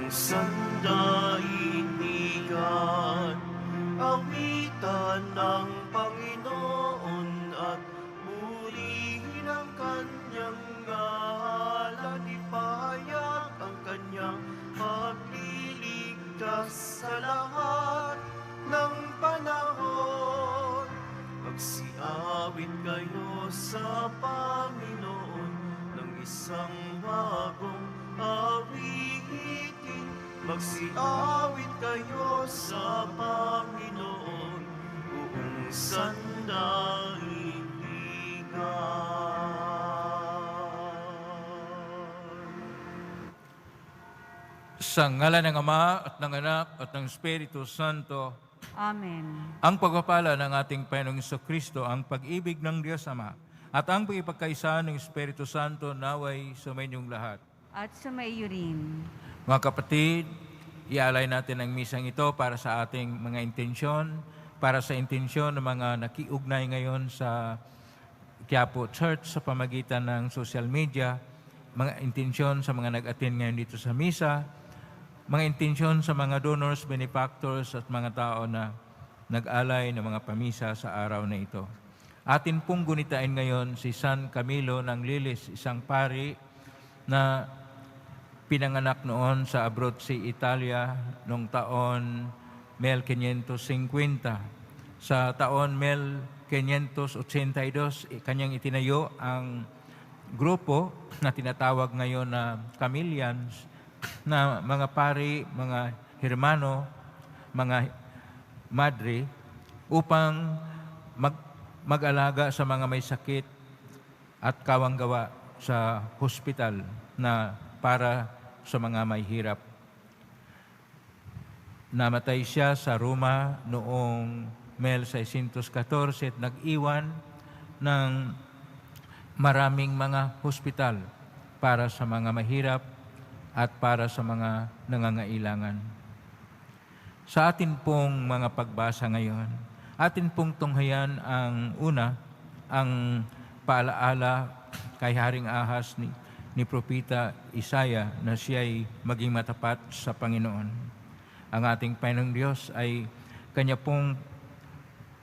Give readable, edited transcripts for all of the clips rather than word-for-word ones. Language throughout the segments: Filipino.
sandaigdigan. Awitan ng Panginoon at purihin ang kanyang ngalan. Ipahayag ang kanyang pagliligtas sa lahat ng panahon. Magsiawit kayo sa Panginoon ng isang bagong awitin. Magsiawit kayo sa Panginoon, buong sandaigdigan. Sa ngalan ng Ama at ng Anak at ng Espiritu Santo, Amen. ang pagpapala ng ating Panginoong Kristo, ang pag-ibig ng Diyos Ama, at ang pagkipagkaisa ng Espiritu Santo naway sumainyong lahat. At sumaiyo rin. Mga kapatid, ialay natin ang misang ito para sa ating mga intensyon, para sa intensyon ng mga nakiugnay ngayon sa Quiapo Church sa pamagitan ng social media, mga intensyon sa mga nag-attend ngayon dito sa misa, mga intensyon sa mga donors, benefactors at mga tao na nag-alay ng mga pamisa sa araw na ito. Atin pong gunitain ngayon si San Camilo ng Lilis, isang pari na pinanganak noon sa Abruzzo, Italia noong taon 1550. Sa taon 1582, kanyang itinayo ang grupo na tinatawag ngayon na Camilians, na mga pari, mga hermano, mga madre, upang mag-alaga sa mga may sakit at kawanggawa sa hospital na para sa mga may hirap. Namatay siya sa Roma noong 1614 at nag-iwan ng maraming mga hospital para sa mga mahirap at para sa mga nangangailangan. Sa atin pong mga pagbasa ngayon, atin pong tunghayan ang una, ang paalaala kay Haring Ahaz ni Propeta Isaya na siya'y maging matapat sa Panginoon. Ang ating Panginoong Diyos ay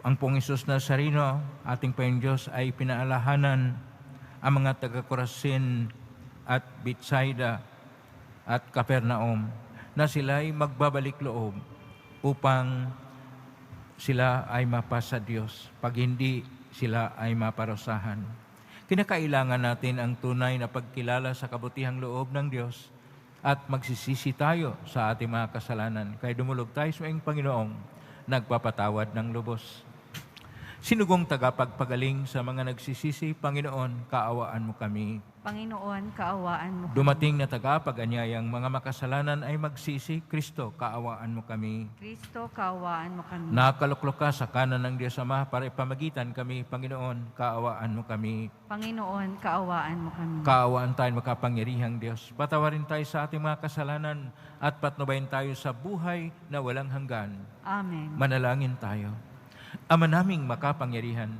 ang pong Isus Nazareno, ating Panginoong Diyos ay pinaalahanan ang mga taga-Corazin at Bethsaida at Capernaum na sila'y magbabalik loob upang sila ay mapasa Diyos pag hindi sila ay maparusahan. Kinakailangan natin ang tunay na pagkilala sa kabutihang loob ng Diyos at magsisisi tayo sa ating mga kasalanan. Kaya dumulog tayo sa iyong Panginoong nagpapatawad ng lubos. Sinugong tagapagpagaling sa mga nagsisisi, Panginoon, kaawaan mo kami. Panginoon, kaawaan mo kami. Dumating na tagapag-anyayang mga makasalanan ay magsisi, Kristo, kaawaan mo kami. Kristo, kaawaan mo kami. Nakaluklok ka sa kanan ng Diyos Ama para ipamagitan kami, Panginoon, kaawaan mo kami. Panginoon, kaawaan mo kami. Kaawaan tayo makapangyarihang Diyos. Patawarin tayo sa ating mga kasalanan at patnubayan tayo sa buhay na walang hanggan. Amen. Manalangin tayo. Ama naming makapangyarihan,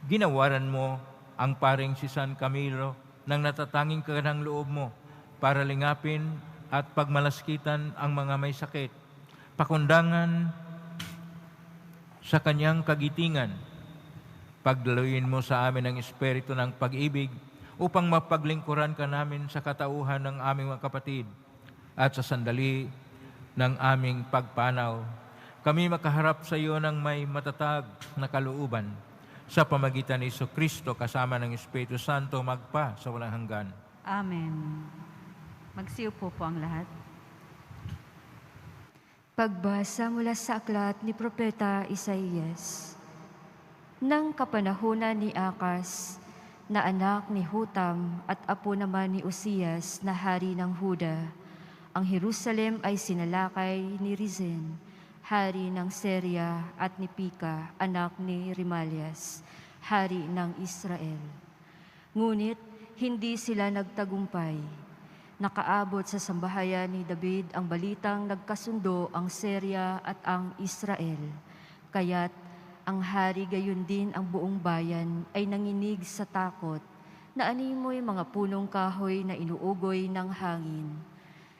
ginawaran mo ang paring si San Camilo ng natatanging kaganang loob mo para lingapin at pagmalaskitan ang mga may sakit. Pakundangan sa kanyang kagitingan. Pagdaluin mo sa amin ang espiritu ng pag-ibig upang mapaglingkuran ka namin sa katauhan ng aming mga kapatid at sa sandali ng aming pagpanaw. Kami makaharap sa iyo ng may matatag na kalooban sa pamagitan ni Jesucristo kasama ng Espiritu Santo magpa sa walang hanggan. Amen. Magsiupo po ang lahat. Pagbasa mula sa aklat ni Propeta Isaías. Nang kapanahunan ni Akas, na anak ni Hutam at apo naman ni Uzias na hari ng Huda, ang Jerusalem ay sinalakay ni Rezin, hari ng Syria, at ni Pika, anak ni Remalias, hari ng Israel. Ngunit hindi sila nagtagumpay. Nakaabot sa sambahayan ni David ang balitang nagkasundo ang Syria at ang Israel. Kaya't ang hari gayon din ang buong bayan ay nanginig sa takot na animoy mga punong kahoy na inuugoy ng hangin.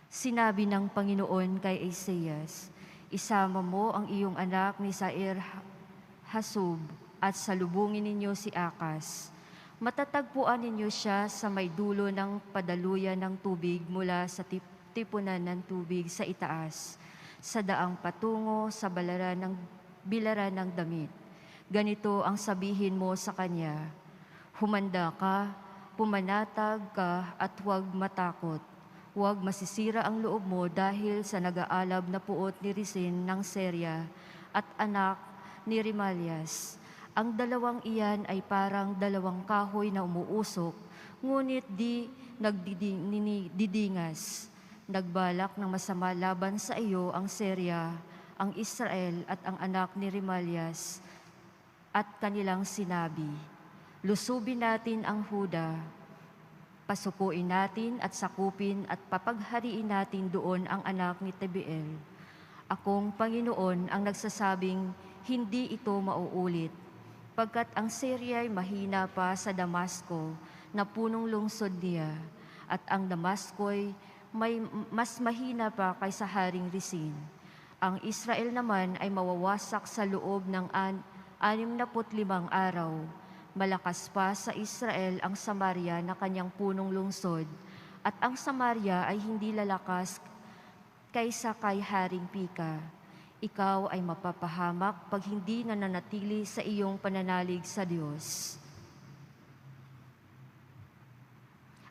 Sinabi ng Panginoon kay Isaias, isama mo ang iyong anak ni Hasub at salubungin ninyo si Akas. Matatagpuan ninyo siya sa may dulo ng padaluyan ng tubig mula sa tipunan ng tubig sa itaas, sa daang patungo sa bilaran ng damit. Ganito ang sabihin mo sa kanya, humanda ka, pumanatag ka at huwag matakot. Huwag masisira ang loob mo dahil sa nag-aalab na puot ni Rezin ng Syria at anak ni Remalias. Ang dalawang iyan ay parang dalawang kahoy na umuusok, ngunit di nagdidingas. Nagbalak ng masama laban sa iyo ang Syria, ang Israel at ang anak ni Remalias, at kanilang sinabi, lusubin natin ang Huda, pasukuin natin at sakupin at papaghariin natin doon ang anak ni Tabeel. Akong Panginoon ang nagsasabing hindi ito mauulit, pagkat ang Syria ay mahina pa sa Damasco na punong lungsod niya, at ang Damasco'y mas mahina pa kaysa Haring Rezin. Ang Israel naman ay mawawasak sa loob ng 65 araw. Malakas pa sa Israel ang Samaria na kanyang punong lungsod, at ang Samaria ay hindi lalakas kaysa kay Haring Pika. Ikaw ay mapapahamak pag hindi nananatili sa iyong pananalig sa Diyos.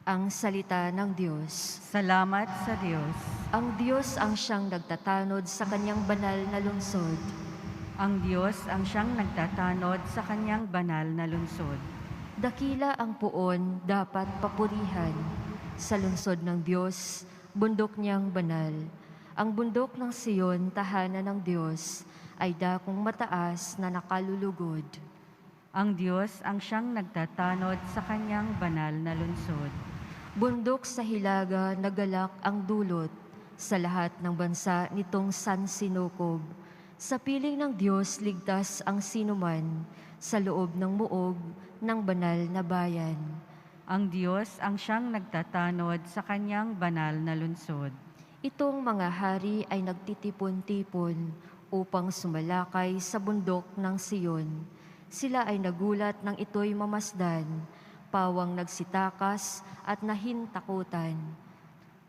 Ang salita ng Diyos. Salamat sa Diyos. Ang Diyos ang siyang nagtatanod sa kanyang banal na lungsod. Ang Diyos ang siyang nagtatanod sa kanyang banal na lungsod. Dakila ang puon, dapat papurihan. Sa lungsod ng Diyos, bundok niyang banal. Ang bundok ng Siyon, tahanan ng Diyos, ay dakong mataas na nakalulugod. Ang Diyos ang siyang nagtatanod sa kanyang banal na lungsod. Bundok sa hilaga, nagalak ang dulot. Sa lahat ng bansa nitong sansinukob. Sa piling ng Diyos, ligtas ang sinuman sa loob ng muog ng banal na bayan. Ang Diyos ang siyang nagtatanod sa kanyang banal na lungsod. Itong mga hari ay nagtitipon-tipon upang sumalakay sa bundok ng Siyon. Sila ay nagulat nang ito'y mamasdan, pawang nagsitakas at nahintakutan.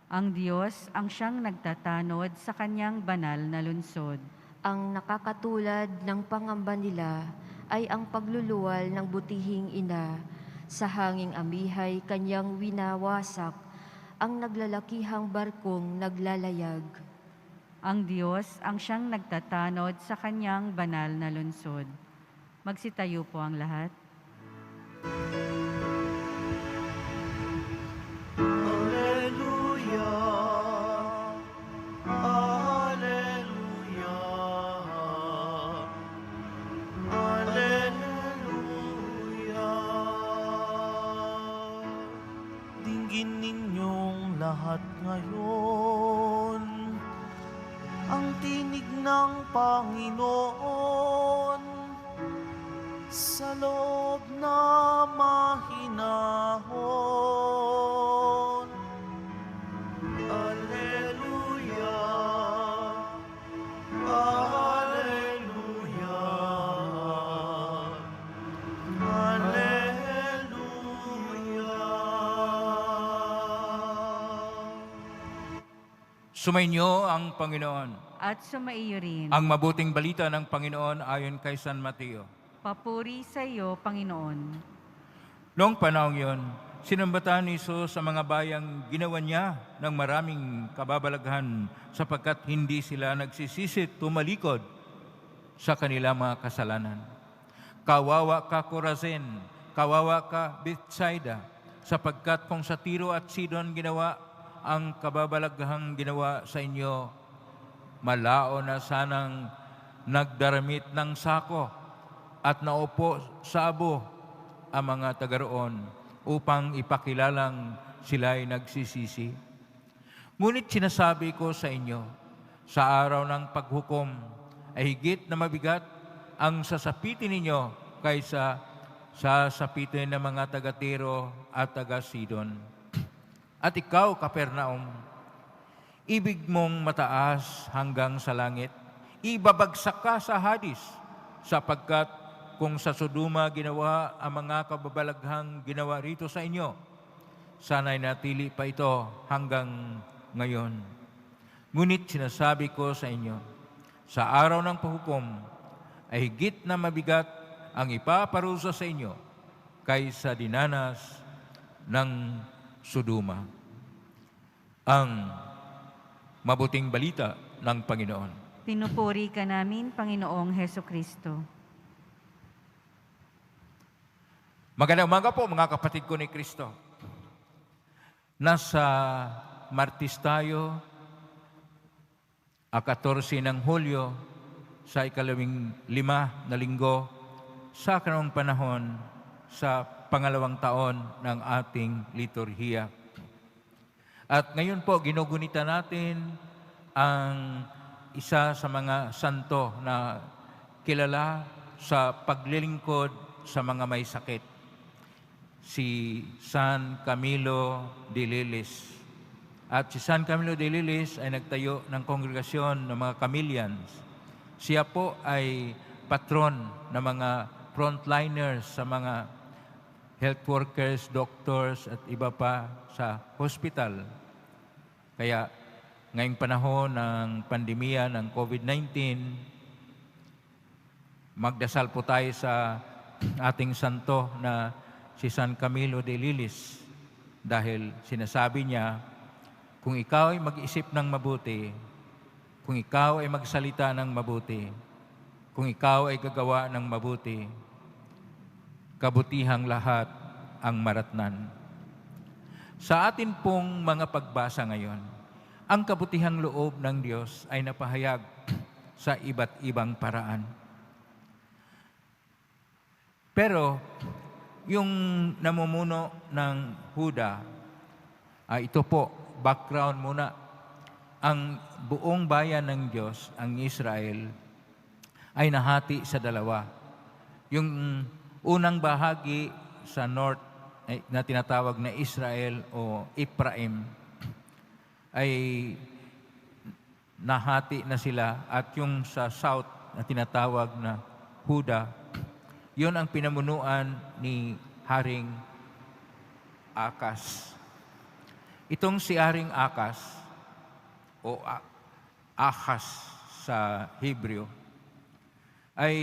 Ang Diyos ang siyang nagtatanod sa kanyang banal na lungsod. Ang nakakatulad ng pangamba nila ay ang pagluluwal ng butihing ina. Sa hanging amihay kanyang winawasak, ang naglalakihang barkong naglalayag. Ang Diyos ang siyang nagtatanod sa kanyang banal na lungsod. Magsitayo po ang lahat. Alleluia, Alleluia, Alleluia. Dinggin ninyong lahat ngayon ang tinig ng Panginoon sa loob na mahinahon. Alleluia, Alleluia, Alleluia. Sumainyo ang Panginoon. At sumaiyo rin. Ang mabuting balita ng Panginoon ayon kay San Mateo. Papuri sa iyo, Panginoon. Noong panahon yon, sinambatan ni Jesus sa mga bayang ginawa niya ng maraming kababalaghan sapagkat hindi sila nagsisisit tumalikod sa kanilang mga kasalanan. Kawawa ka, Corazin, kawawa ka, Bethsaida, sapagkat kung sa Tiro at Sidon ginawa ang kababalaghang ginawa sa inyo, malao na sanang nagdaramit ng sako at naupo sa abo ang mga taga-roon upang ipakilalang sila'y nagsisisi. Ngunit sinasabi ko sa inyo, sa araw ng paghukom ay higit na mabigat ang sasapitin ninyo kaysa sasapitin ng mga taga-Tiro at taga-Sidon. At ikaw, Capernaum, Ibig mong mataas hanggang sa langit, ibabagsak ka sa Hades, sapagkat kung sa Sodoma ginawa ang mga kababalaghang ginawa rito sa inyo, sana'y natili pa ito hanggang ngayon. Ngunit sinasabi ko sa inyo, sa araw ng pahukom ay higit na mabigat ang ipaparusa sa inyo kaysa dinanas ng Sodoma. Ang mabuting balita ng Panginoon. Pinupuri ka namin, Panginoong Heso Kristo. Magandang umaga po mga kapatid ko ni Kristo. Nasa Martes tayo, 14 ng Hulyo, sa ika-15 na linggo, sa kanong panahon sa pangalawang taon ng ating liturhiya. At ngayon po, ginugunita natin ang isa sa mga santo na kilala sa paglilingkod sa mga may sakit, si San Camilo de Lilis. At si San Camilo de Lilis ay nagtayo ng kongregasyon ng mga Camilians. Siya po ay patron ng mga frontliners sa mga health workers, doctors at iba pa sa hospital. Kaya ngayong panahon ng pandemya ng COVID-19, magdasal po tayo sa ating santo na si San Camilo de Lilis dahil sinasabi niya, kung ikaw ay mag-isip ng mabuti, kung ikaw ay magsalita ng mabuti, kung ikaw ay gagawa ng mabuti, kabutihang lahat ang maratnan. Sa atin pong mga pagbasa ngayon, ang kabutihang loob ng Diyos ay napahayag sa iba't ibang paraan. Pero yung namumuno ng Huda, ito po, background muna. Ang buong bayan ng Diyos, ang Israel, ay nahati sa dalawa. Yung unang bahagi sa north na tinatawag na Israel o Ephraim ay nahati na sila, at yung sa south na tinatawag na Huda, yun ang pinamunuan ni Haring Akas. Itong si Haring Akas o Ahas sa Hebreo ay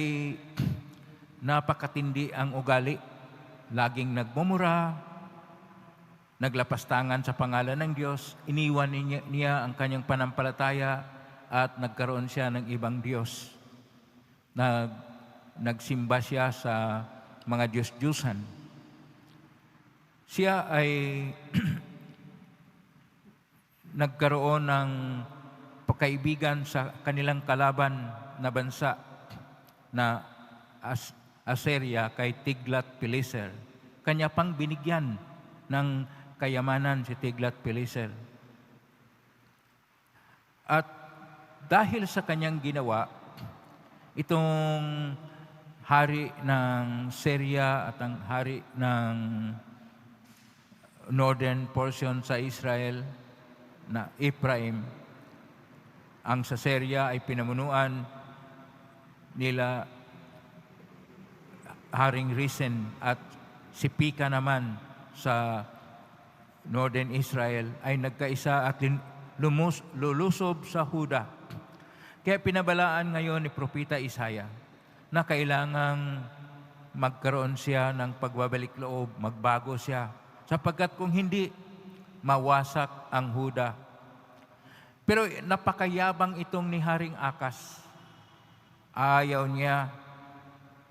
napakatindi ang ugali. Laging nagmumura, naglapastangan sa pangalan ng Diyos, iniwan niya ang kanyang panampalataya at nagkaroon siya ng ibang Diyos. Nagsimba siya sa mga Diyos-Diyusan. Siya ay nagkaroon ng pagkaibigan sa kanilang kalaban na bansa na Assyria kay Tiglath-Pileser. Kanya pang binigyan ng kayamanan si Tiglath-Pileser. At dahil sa kanyang ginawa, itong hari ng Syria at ang hari ng northern portion sa Israel na Ephraim, ang sa Syria ay pinamunuan nila Haring Resen, at si Pika naman sa northern Israel ay nagkaisa at lulusob sa Huda. Kaya pinabalaan ngayon ni Propeta Isaiah na kailangang magkaroon siya ng pagbabalik loob, magbago siya, sapagkat kung hindi, mawasak ang Huda. Pero napakayabang itong ni Haring Akas. Ayaw niya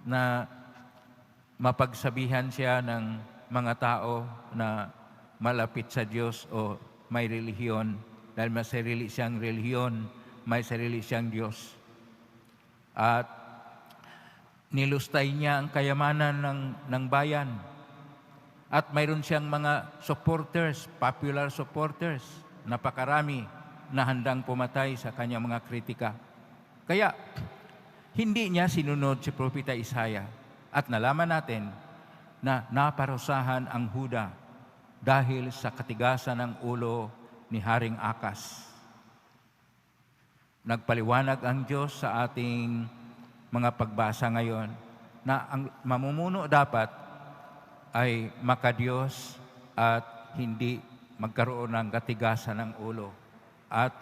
na mapagsabihan siya ng mga tao na malapit sa Diyos o may relihiyon, dahil may sarili siyang relihiyon, may sarili siyang Diyos. At nilustay niya ang kayamanan ng bayan. At mayroon siyang mga supporters, popular supporters, napakarami na handang pumatay sa kanyang mga kritika. Kaya, hindi niya sinunod si Propeta Isaiah. At nalaman natin na naparusahan ang Huda dahil sa katigasan ng ulo ni Haring Akas. Nagpaliwanag ang Diyos sa ating mga pagbasa ngayon na ang mamumuno dapat ay makadiyos at hindi magkaroon ng katigasan ng ulo at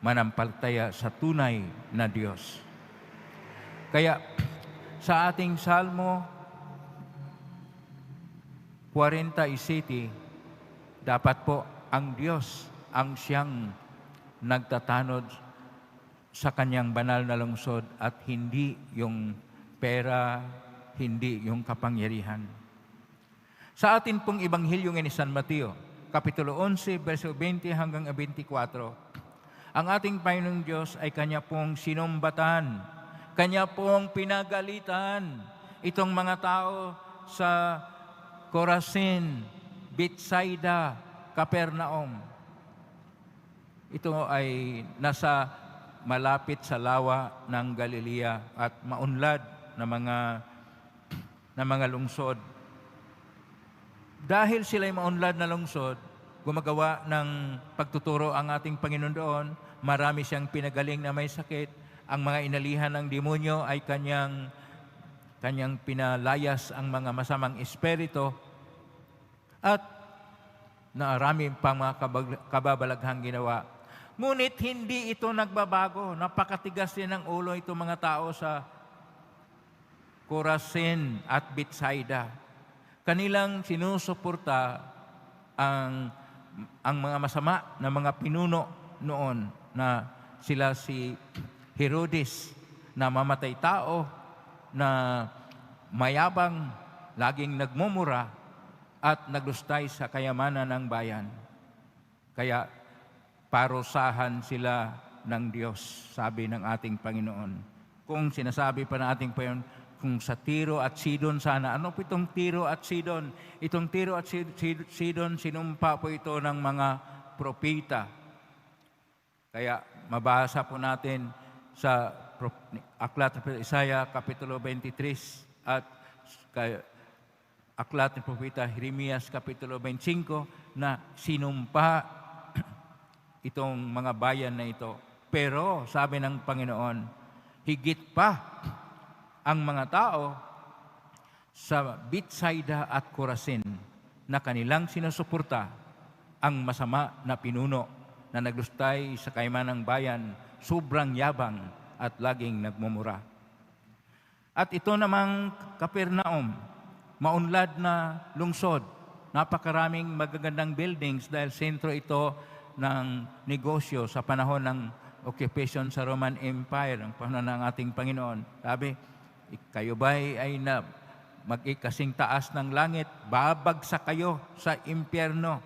manampalataya sa tunay na Diyos. Kaya sa ating Salmo 47, dapat po ang Diyos ang siyang nagtatanod sa kanyang banal na lungsod at hindi yung pera, hindi yung kapangyarihan. Sa atin pong Ebanghelyo ni San Mateo, Kapitulo 11, verso 20 hanggang 24, ang ating Panginoong Diyos ay Kanya pong sinumbatan, Kanya pong pinagalitan itong mga tao sa Corazin, Bethsaida, Capernaum. Ito ay nasa malapit sa lawa ng Galilea at maunlad na mga lungsod. Dahil sila'y maunlad na lungsod, gumagawa ng pagtuturo ang ating Panginoon doon, marami siyang pinagaling na may sakit, ang mga inalihan ng demonyo ay kanyang pinalayas ang mga masamang espiritu, at narami pang mga kababalaghang ginawa. Ngunit hindi ito nagbabago. Napakatigas din ng ulo itong mga tao sa Corazin at Bethsaida. Kanilang sinusuporta ang mga masama na mga pinuno noon na sila si Herodes na mamatay tao, na mayabang, laging nagmumura at naglustay sa kayamanan ng bayan. Kaya parusahan sila ng Diyos, sabi ng ating Panginoon. Kung sinasabi pa ng ating Panginoon, kung sa Tiro at Sidon sana. Ano po itong Tiro at Sidon? Itong Tiro at Sidon, sinumpa po ito ng mga propeta. Kaya mabasa po natin sa Aklat ng Isaiah, Kapitulo 23, at Aklat ng Propeta Jeremias, Kapitulo 25, na sinumpa itong mga bayan na ito. Pero, sabi ng Panginoon, higit pa ang mga tao sa Bethsaida at Corazin na kanilang sinusuporta ang masama na pinuno na naglustay sa kayamanan ng bayan, sobrang yabang at laging nagmumura. At ito namang Capernaum, maunlad na lungsod, napakaraming magagandang buildings dahil sentro ito ng negosyo sa panahon ng occupation sa Roman Empire, ang panahon ng ating Panginoon. Sabi, kayo ba'y ay na mag-ikasing taas ng langit, babagsak kayo sa impyerno.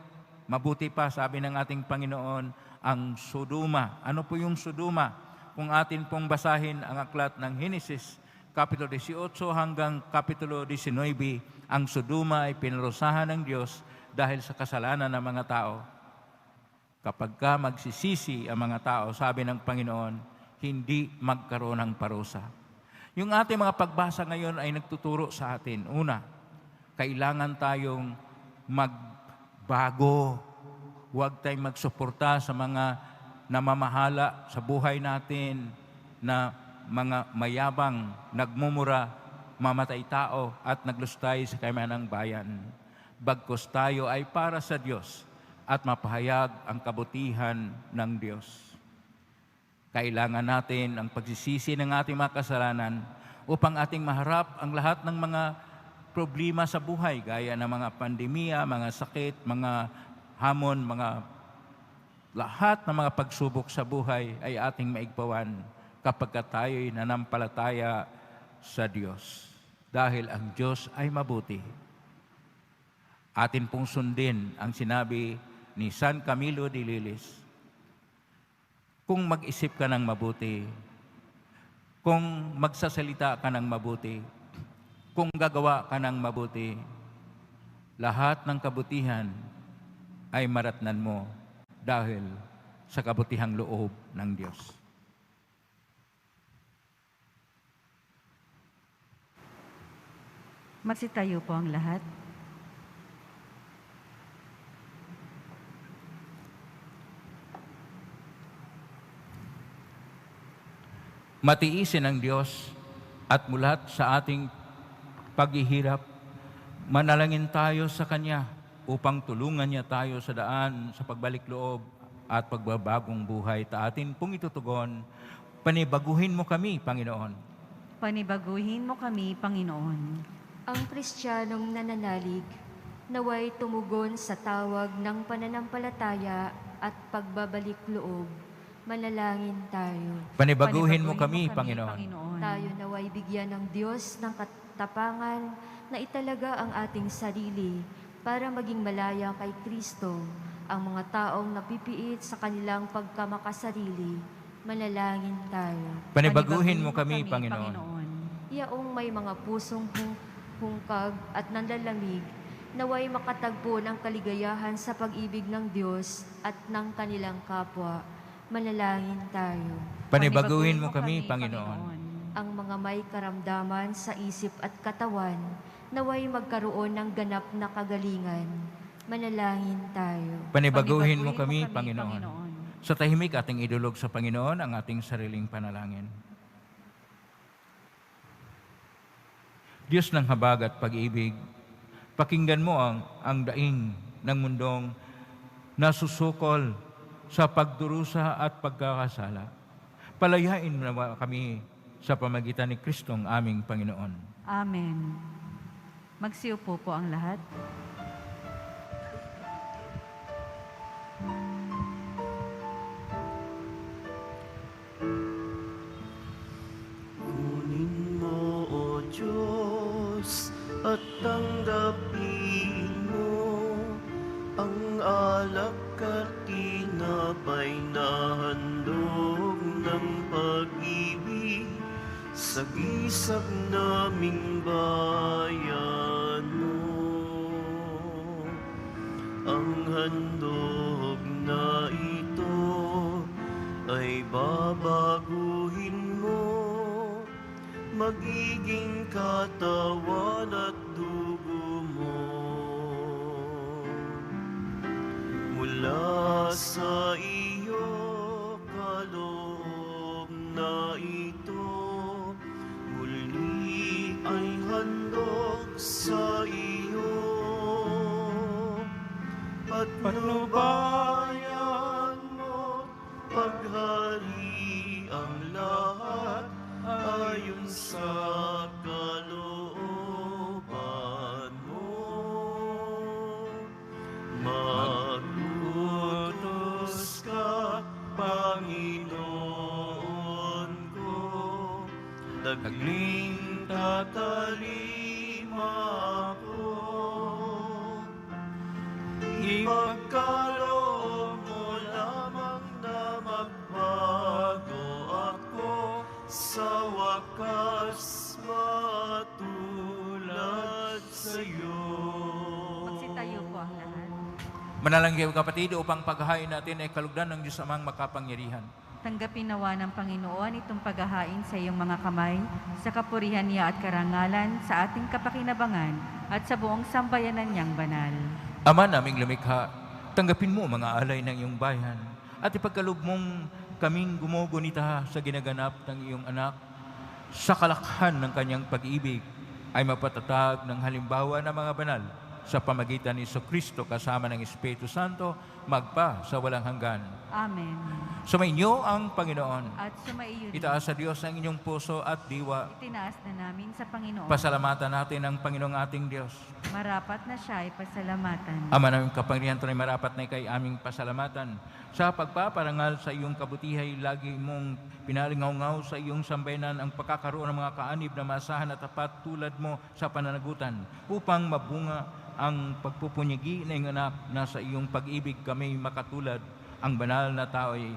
Mabuti pa, sabi ng ating Panginoon, ang Sodoma. Ano po yung Sodoma? Kung atin pong basahin ang aklat ng Henesis, Kapitulo 18 hanggang Kapitulo 19, ang Sodoma ay pinarusahan ng Diyos dahil sa kasalanan ng mga tao. Kapag ka magsisisi ang mga tao, sabi ng Panginoon, hindi magkaroon ng parusa. Yung ating mga pagbasa ngayon ay nagtuturo sa atin. Una, kailangan tayong magbago. Huwag tayong magsuporta sa mga namamahala sa buhay natin na mga mayabang, nagmumura, mamatay tao at naglustay sa kayamanan ng bayan. Bagkus tayo ay para sa Diyos at mapahayag ang kabutihan ng Diyos. Kailangan natin ang pagsisisi ng ating mga kasalanan upang ating maharap ang lahat ng mga problema sa buhay, gaya ng mga pandemya, mga sakit, mga hamon, lahat ng mga pagsubok sa buhay ay ating maigpawan kapag tayo'y nanampalataya sa Diyos. Dahil ang Diyos ay mabuti. Atin pong sundin ang sinabi ni San Camilo de Lilis. Kung mag-isip ka ng mabuti, kung magsasalita ka ng mabuti, kung gagawa ka ng mabuti, lahat ng kabutihan ay maratnan mo dahil sa kabutihang loob ng Diyos. Magsitayo po ang lahat. Matiisin ang Diyos at mulat sa ating paghihirap, manalangin tayo sa Kanya upang tulungan niya tayo sa daan sa pagbalik loob at pagbabagong buhay. Atin pong itutugon, panibaguhin mo kami, Panginoon. Panibaguhin mo kami, Panginoon. Ang Kristiyanong nananalig, naway tumugon sa tawag ng pananampalataya at pagbabalik loob. Manalangin tayo. Panibaguhin mo kami, Panginoon. Tayo naway bigyan ng Diyos ng katapangan na italaga ang ating sarili para maging malaya kay Kristo ang mga taong napipiit sa kanilang pagkamakasarili. Manalangin tayo. Panibaguhin mo kami, Panginoon. Yaong may mga pusong hungkag at nanlalamig, naway makatagpo ng kaligayahan sa pag-ibig ng Diyos at ng kanilang kapwa. Manalangin tayo. Panibaguhin mo kami, Panginoon. Ang mga may karamdaman sa isip at katawan, naway magkaroon ng ganap na kagalingan. Manalangin tayo. Panibaguhin mo kami, Panginoon. Sa tahimik ating idulog sa Panginoon ang ating sariling panalangin. Diyos ng habag at pag-ibig, pakinggan mo ang daing ng mundong nasusukol sa pagdurusa at pagkakasala. Palayain mo na kami sa pamagitan ni Kristong aming Panginoon. Amen. Magsiupo po ang lahat. Kunin mo, O Diyos, at tanggapin mo ang alak at tinapay na handog ng pag-ibig sa gisag naming bayan mo. Ang handog na ito ay babaguhin mo, magiging katawan at dugo mo. Mula sa iyo kaloob na ito, muli ay handog sa iyo. Patnubayan mo, paghari ang lahat, ayon sa kalooban mo. Magutos ka, Panginoon ko, dagling tatalima ako. Ipagkaloob mo lamang na magbago ako, sa wakas matulad sa'yo. Magsitayo po ang lahat. Manalangin kapatid upang paghahain natin ay kalugdan ng Diyos amang makapangyarihan. Tanggapin nawa ng Panginoon itong paghahain sa iyong mga kamay, sa kapurihan niya at karangalan, sa ating kapakinabangan, at sa buong sambayanan niyang banal. Ama naming lumikha, tanggapin mo mga alay ng iyong bayan, at ipagkaloob mong kaming gumugunita sa ginaganap ng iyong anak, sa kalakhan ng kanyang pag-ibig, ay mapatatag ng halimbawa ng mga banal, sa pamagitan ni Kristo kasama ng Espiritu Santo, magpa sa walang hanggan. Amen. Sumainyo ang Panginoon. At sumaiyo din. Itaas sa Diyos ang inyong puso at diwa. Itinaas na namin sa Panginoon. Pasalamatan natin ang Panginoong ating Diyos. Marapat na siya ay pasalamatan. Ama naming kapangyarihan, tunay marapat na ikay aming pasalamatan. Sa pagpaparangal sa iyong kabutihay, lagi mong pinalingaw-ngaw sa iyong sambayanan ang pagkakaroon ng mga kaanib na maasahan at tapat tulad mo sa pananagutan, upang mabunga ang pagpupunyagi ng anak na sa iyong pag-ibig kami makatulad. Ang banal na tao ay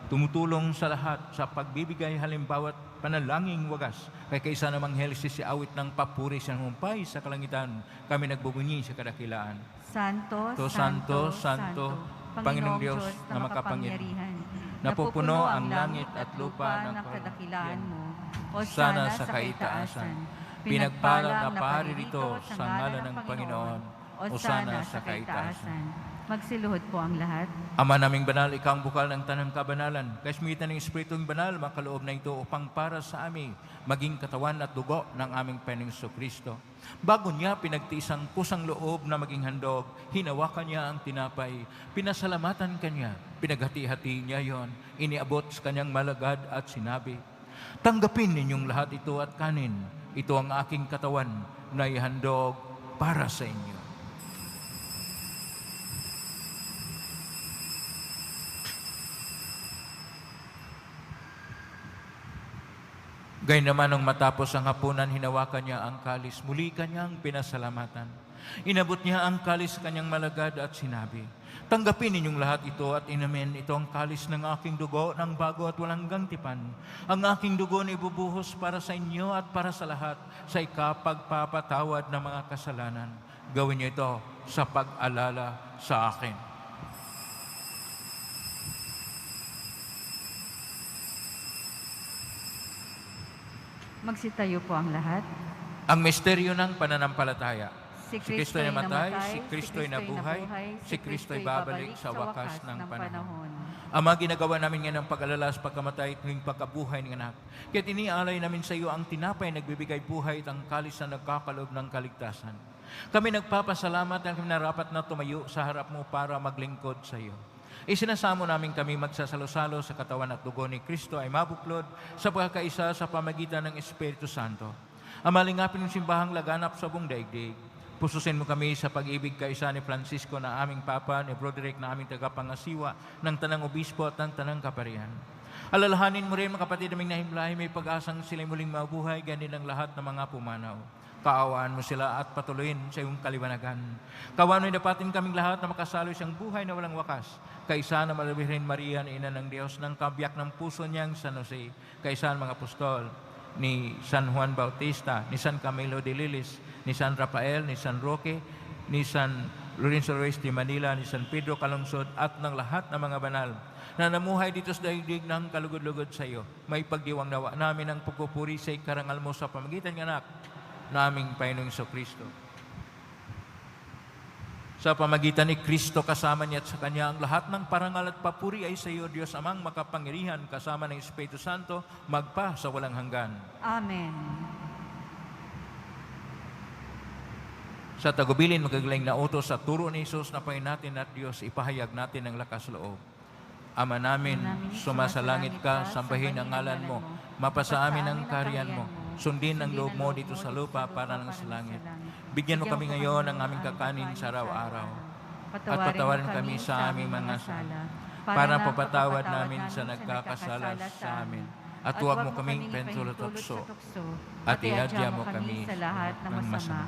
tumutulong sa lahat sa pagbibigay halimbawa't panalangin wagas. Kay kaysa namang Helis si awit ng papuri sa humpay sa kalangitan, kami nagbubunyi sa kadakilaan. Santo, Santo, Santo, Panginoong Diyos na makapangyarihan, napupuno ang langit at lupa ng kadakilaan mo. Hosana sa kaitaasan. Pinagpala na pari rito sa ngalan ng Panginoon. Hosana sa kaitaasan. Magsiluhod po ang lahat. Ama naming banal, ikaw ang bukal ng tanang kabanalan. Kaismitan ng Espiritong Banal, makaloob na ito upang para sa amin maging katawan at dugo ng aming Panginoong Kristo. Bago niya pinagtiisang pusang loob na maging handog, hinawakan niya ang tinapay, pinasalamatan kanya, pinaghati-hati niya yon, iniabot sa kanyang malagad at sinabi, "Tanggapin ninyong lahat ito at kanin. Ito ang aking katawan na ihandog para sa inyo." Gayun naman nung matapos ang hapunan, hinawakan niya ang kalis. Muli kanyang pinasalamatan. Inabot niya ang kalis sa kanyang malagad at sinabi, "Tanggapin ninyong lahat ito at inumin. Ito ang kalis ng aking dugo ng bago at walang gantipan. Ang aking dugo na ibubuhos para sa inyo at para sa lahat sa ikapagpapatawad ng mga kasalanan. Gawin niyo ito sa pag-alala sa akin." Magsitayo po ang lahat. Ang misteryo ng pananampalataya. Si Si Kristo'y namatay, si Kristo'y nabuhay, si Kristo'y babalik sa wakas ng panahon. Ama, ginagawa namin ngayon ang pag-alala sa pagkamatay at ng pagkabuhay ng anak. Kaya inialay namin sa iyo ang tinapay na nagbibigay buhay at ang kalis na nagkakaloob ng kaligtasan. Kami nagpapasalamat at kami narapat na tumayo sa harap mo para maglingkod sa iyo. Isinasamo namin kami magsasalo-salo sa katawan at dugo ni Kristo ay mabuklod sa pagkakaisa sa pamagitan ng Espiritu Santo. Amalingapin ng simbahang laganap sa buong daigdig. Pususin mo kami sa pag-ibig kaisa ni Francisco na aming Papa, ni Broderick na aming tagapangasiwa ng Tanang Obispo at ng Tanang Kaparian. Alalahanin mo rin mga kapatid naming nahimlahi, may pag-asang sila'y muling mabuhay, ganin ang lahat ng mga pumanaw. Kaawaan mo sila at patuloyin sa iyong kaliwanagan. Kaawaan mo'y dapatin kaming lahat na makasalo siyang buhay na walang wakas. Kaisa na Malabirin Maria, na Ina ng Diyos, ng kabiyak ng puso niyang San Jose, kaisa ng mga apostol, ni San Juan Bautista, ni San Camilo de Lilis, ni San Rafael, ni San Roque, ni San Lorenzo Ruiz de Manila, ni San Pedro Calungsod, at ng lahat ng mga banal na namuhay dito sa daigdig ng kalugod-lugod sa iyo. May pagdiwang nawa namin ang pagpupuri sa ikarangal mo sa pamagitan ng anak naming Panginoong Kristo. Sa pamagitan ni Kristo kasama niya at sa Kanya, ang lahat ng parangal at papuri ay sa iyo, Diyos Amang makapangyarihan, kasama ng Espiritu Santo, magpa sa walang hanggan. Amen. Sa tagubilin, magagaling na utos sa turo ni Jesus na Panginoon natin at Diyos, ipahayag natin ang lakas loob. Ama namin, sumasalangit ka, sambahin ang ngalan mo, mapasa amin ang kaharian mo, sundin ang loob mo dito sa lupa para ng sa langit. Bigyan mo kami ngayon ng aming kakanin sa araw-araw. At patawarin kami sa aming mga sala, para papatawad namin sa nagkakasala sa amin. At huwag mo kaming pentulot-tukso, at iadya mo kami sa lahat ng masama.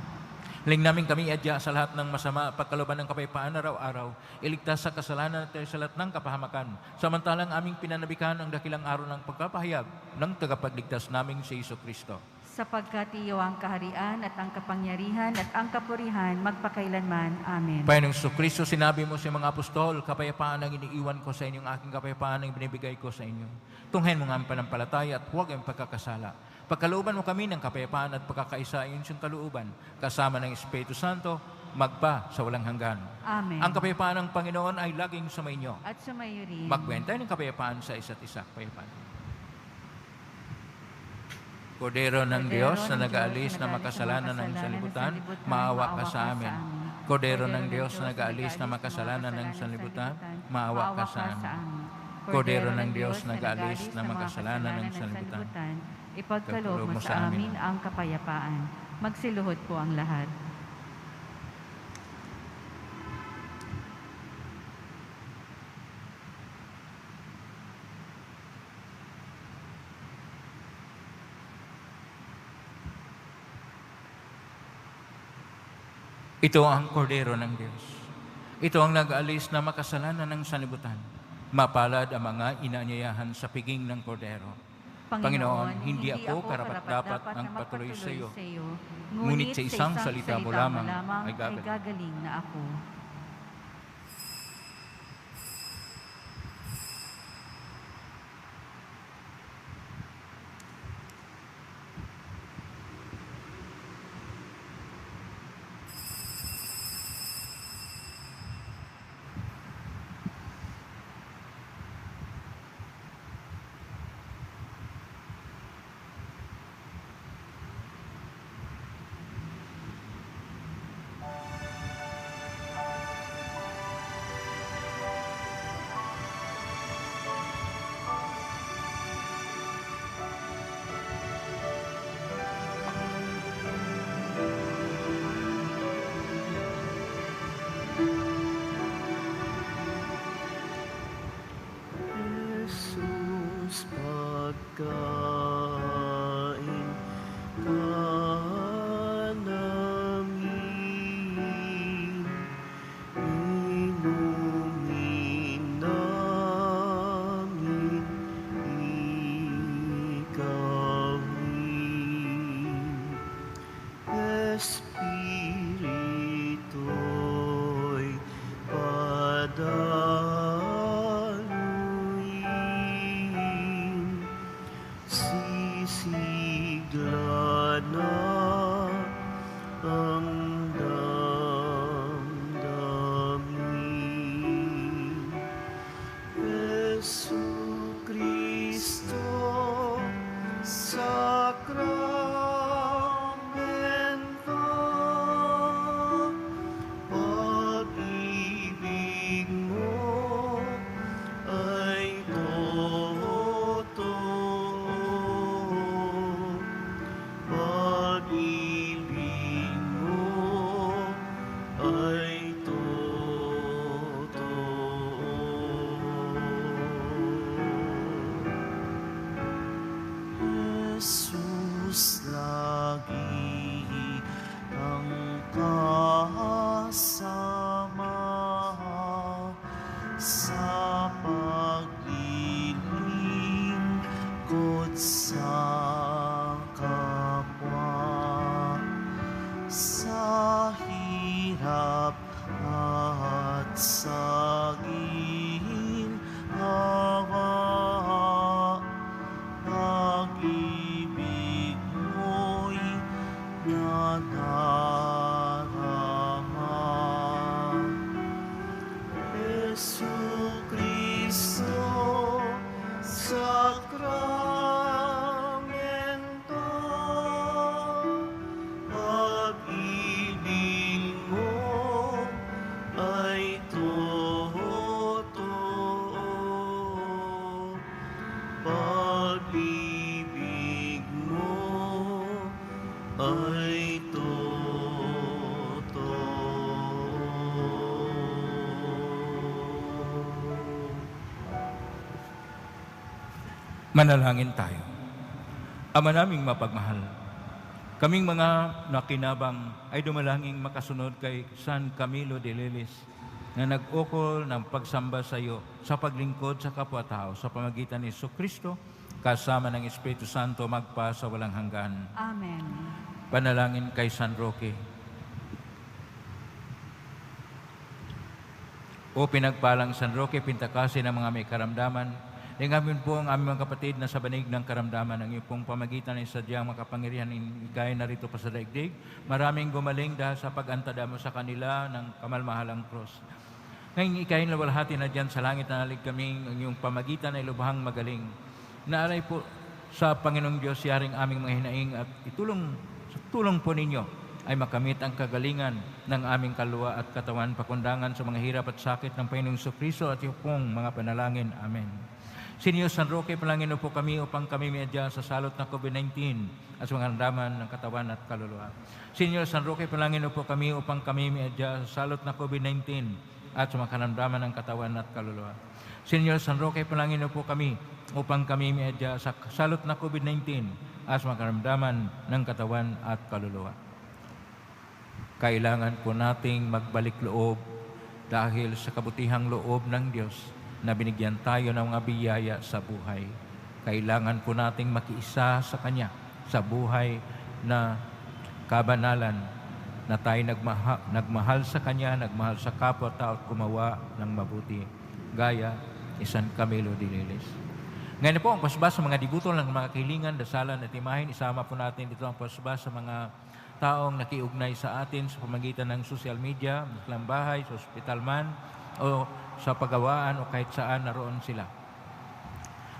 Hiling namin kami iadya sa lahat ng masama, pagkalooban ng kapayapaan araw-araw, iligtas sa kasalanan at sa lahat ng kapahamakan, samantalang aming pinanabikan ang dakilang araw ng pagpapahayag ng tagapagligtas naming si Kristo. Sapagkat iyo ang kaharian at ang kapangyarihan at ang kapurihan magpakailanman. Amen. Panginoong Kristo, sinabi mo sa mga apostol, kapayapaan ang iniiwan ko sa inyo, ang aking kapayapaan ang binibigay ko sa inyo. Tunghayin mo nga ang panampalataya at huwag ang pagkakasala. Pagkalooban mo kami ng kapayapaan at pagkakaisa ayon sa kalooban, kasama ng Espiritu Santo, magpa sa walang hanggan. Amen. Ang kapayapaan ng Panginoon ay laging sumainyo. At sumayo rin. Magkwenta ng kapayapaan sa isa't isa. Kapayapaan. Kordero ng Diyos na nag-aalis na makasalanan ng sanlibutan, maawa ka sa amin. Kordero ng Diyos na nag-aalis na makasalanan ng sanlibutan, maawa ka sa amin. Kordero ng Diyos na nag-aalis na makasalanan ng sanlibutan, ipagkaloob mo sa amin ang kapayapaan. Magsiluhod po ang lahat. Ito ang kordero ng Diyos. Ito ang nag-aalis na makasalanan ng sanlibutan. Mapalad ang mga inaanyayahan sa piging ng kordero. Panginoon, hindi ako karapat-dapat ang patuloy sa iyo. Ngunit sa isang salita mo lamang ay gagaling na ako. kain ka namin, inumin namin ikawin. Espiritu'y padaluin, sisigla na ang damdamin. Jesucristo, sakramento, pag-ibig mo ay totoo. Pag-ibig mo ay totoo. Jesus, lagi ang kasama sa paglilingkod sa kapwa, sa hirap at sa ginhawa. Pag-ibig mo'y nadarama. Jesucristo, sakramento, pag-ibig mo ay totoo. Pag-ibig mo ay totoo. Manalangin tayo. Ama naming mapagmahal, kaming mga nakinabang ay dumalangin makasunod kay San Camilo de Lelis na nag-ukol ng pagsamba sa iyo sa paglingkod sa kapwa-tao sa pamagitan ni Jesucristo kasama ng Espiritu Santo magpa sa walang hanggan. Amen. Panalangin kay San Roque. O pinagpalang San Roque, pintakasi ng mga may karamdaman, lingamin po ang aming mga kapatid na sa banig ng karamdaman ng iyong pong pamagitan ay sadyang makapangyarihan ikay narito pa sa daigdig. Maraming gumaling dahil sa pag-antada mo sa kanila ng kamalmahalang cross. Ngayon ikay nawalhati na dyan sa langit na nalig kaming ang iyong pamagitan ay lubhang magaling. Naalay po sa Panginoong Diyos yaring aming mga hinaing at sa tulong po ninyo ay makamit ang kagalingan ng aming kaluluwa at katawan, pakundangan sa mga hirap at sakit ng Panginoong Jesucristo at iyong pong mga panalangin. Amen. Sinyo San Roque, palangin po kami upang kami meadya sa salot ng COVID-19 at sa mga karamdaman ng katawan at kaluluwa. Sinyo San Roque, palangin po kami upang kami meadya sa salot ng COVID-19 at sa mga karamdaman ng katawan at kaluluwa. Sinyo San Roque, palangin po kami upang kami meadya sa salot ng COVID-19 at sa mga karamdaman ng katawan at kaluluwa. Kailangan po nating magbalik loob dahil sa kabutihang loob ng Diyos na binigyan tayo ng mga biyaya sa buhay. Kailangan po nating makiisa sa Kanya sa buhay na kabanalan na tayo nagmahal sa Kanya, nagmahal sa kapwa-tao at gumawa ng mabuti. Gaya ni San Camilo de Lelis. Ngayon po ang pasbas sa mga dibutol ng mga kahilingan, dasalan at imahin. Isama po natin dito ang pasbas sa mga taong nakiugnay sa atin sa pamagitan ng social media, sa bahay, sa ospital man, o sa pagawaan o kahit saan naroon sila.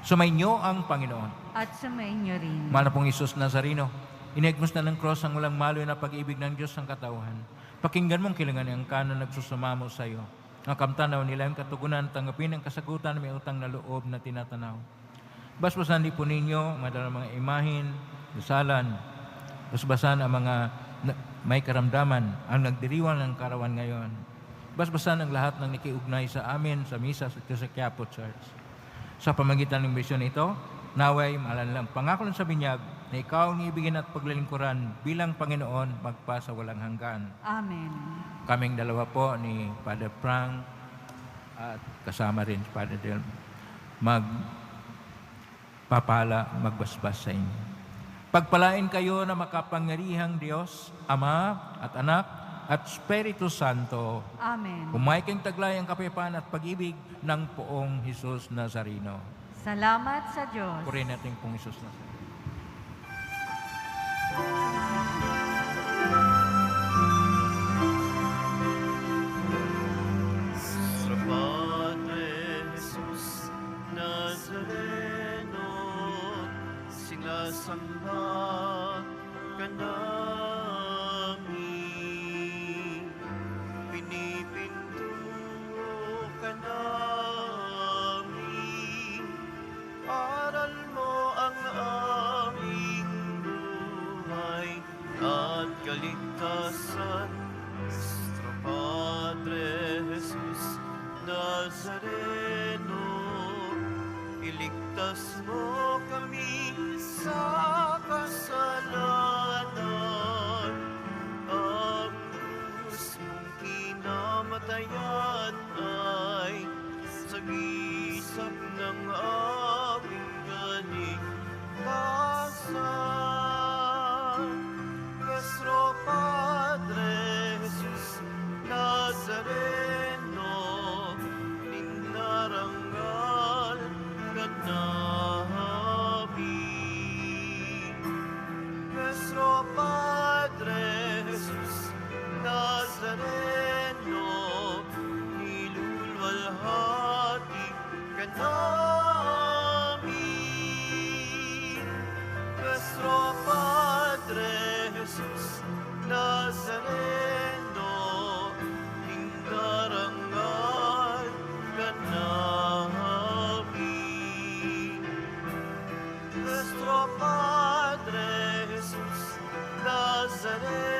Sumainyo ang Panginoon. At sumainyo rin. Mahal na pong Isus Nazareno, inigmos na ng cross ang walang maloy na pag-ibig ng Diyos ang katauhan. Pakinggan mong kilangan ang kanon nagsusumamo sa iyo. Ang kamtanaw nila ang katugunan, tanggapin ang kasagutan, may utang na loob na tinatanaw. Basbasan din po ninyo, mga imahin, dasalan, basbasan ang mga may karamdaman, ang nagdiriwang ng karawan ngayon. Basbasan ang lahat ng nakiugnay sa amin sa misa sa Quiapo Church. Sa pamagitan ng misyon ito, Naway maalalang pangako sa binyag na ikaw ang ibigin at paglalingkuran bilang Panginoon magpasa walang hanggan. Amen. Kaming dalawa po ni Father Frank at kasama rin si Father Del magpapala, magbasbas sa inyo. Pagpalain kayo na makapangyarihang Diyos, Ama at Anak at Espiritu Santo. Amen. Humay kang taglay ang kapayapaan at pag-ibig ng poong Jesus Nazareno. Salamat sa Diyos. Purihin natin pong Jesus Nazareno. Nuestro Padre Jesús Nazareno, sinasamba ka namin, pinipintuho ka namin, aral mo ang aming buhay at kaligtasan. Nuestro Padre Jesús Nazareno, iligtas mo kami sa kasalanan. Ang krus mong kinamatayan ay sagisag ng aming kaligtasan. Nuestro Padre Jesus Nazareno, ninarangal ka namin. Nuestro Padre Jesus Nazareno, nilulwalhati ka namin. Nuestro Padre Jesus Nazareno, ninarangal ka namin. Nuestro Padre Jesus Nazareno,